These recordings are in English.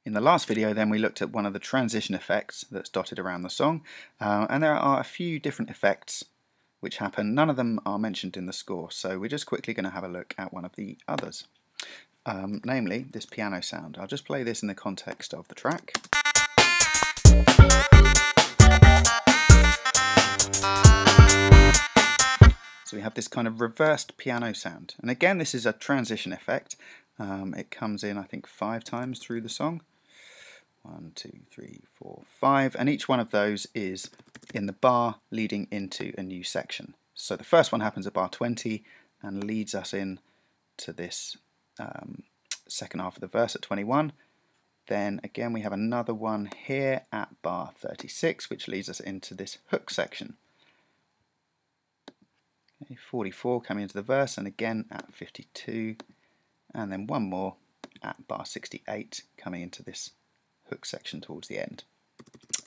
In the last video then we looked at one of the transition effects that's dotted around the song, and there are a few different effects which happen. None of them are mentioned in the score, so we're just quickly going to have a look at one of the others, namely this piano sound. I'll just play this in the context of the track. So we have this kind of reversed piano sound, and again this is a transition effect. It comes in I think 5 times through the song. 1, 2, 3, 4, 5, and each one of those is in the bar leading into a new section. So the first one happens at bar 20 and leads us in to this second half of the verse at 21. Then again we have another one here at bar 36 which leads us into this hook section. Okay, 44 coming into the verse, and again at 52, and then one more at bar 68 coming into this hook section towards the end.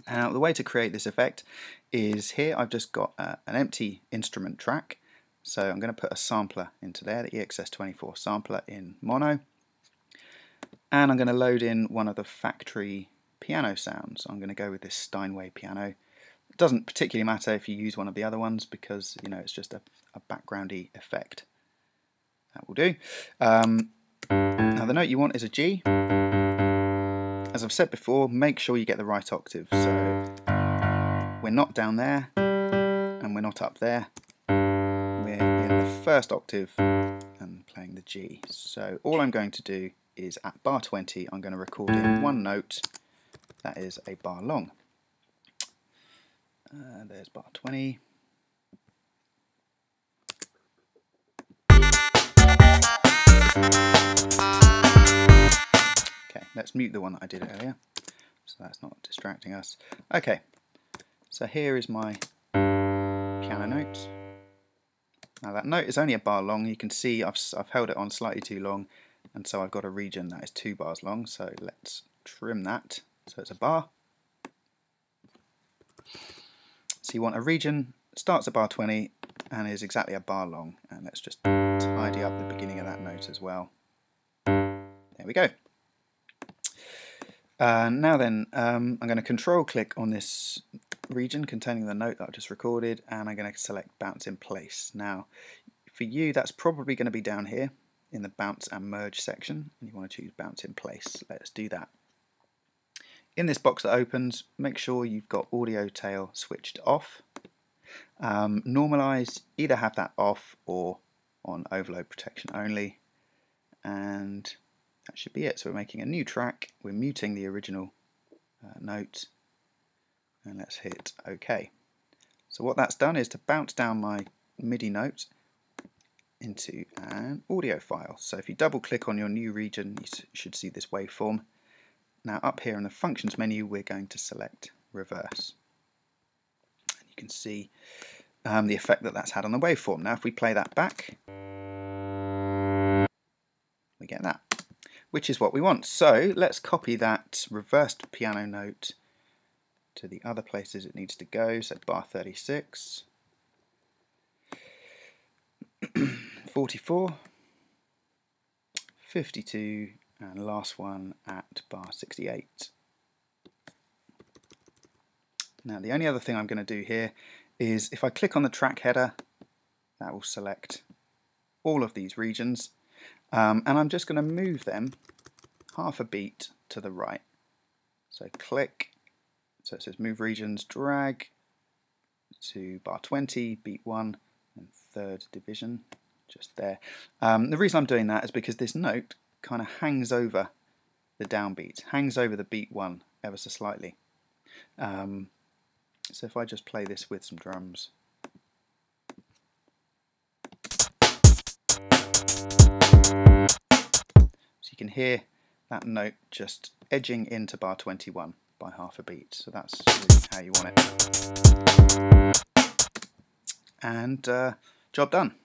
Now the way to create this effect is here I've just got an empty instrument track, so I'm going to put a sampler into there, the EXS24 sampler in mono, and I'm going to load in one of the factory piano sounds. I'm going to go with this Steinway piano. It doesn't particularly matter if you use one of the other ones because it's just a backgroundy effect. That will do. Now the note you want is a G. As I've said before, make sure you get the right octave. So we're not down there and we're not up there. We're in the first octave and playing the G. So all I'm going to do is at bar 20 I'm going to record in one note that is a bar long. There's bar 20. Okay, let's mute the one that I did earlier, so that's not distracting us. Okay, so here is my piano note. Now that note is only a bar long. You can see I've held it on slightly too long, and so I've got a region that is 2 bars long, so let's trim that so it's a bar. So you want a region, starts at bar 20 and is exactly a bar long, and let's just tidy up the beginning of that note as well. There we go. Now then, I'm going to control click on this region containing the note that I've just recorded, and I'm going to select bounce in place. Now for you that's probably going to be down here in the bounce and merge section, and you want to choose bounce in place. Let's do that. In this box that opens, make sure you've got audio tail switched off. Normalize, either have that off or on overload protection only, and that should be it. So we're making a new track, we're muting the original note, and let's hit OK. So what that's done is to bounce down my MIDI note into an audio file. So if you double click on your new region, you should see this waveform. Now up here in the functions menu we're going to select reverse. And you can see the effect that that's had on the waveform. Now if we play that back, we get that, which is what we want. So let's copy that reversed piano note to the other places it needs to go. So bar 36, 44, 52, and last one at bar 68. Now the only other thing I'm going to do here is if I click on the track header, that will select all of these regions, and I'm just going to move them half a beat to the right. So click, so it says move regions, drag to bar 20, beat 1 and 3rd division, just there. The reason I'm doing that is because this note kind of hangs over the downbeat, hangs over the beat 1 ever so slightly. So if I just play this with some drums. So you can hear that note just edging into bar 21 by half a beat. So that's really how you want it. And job done.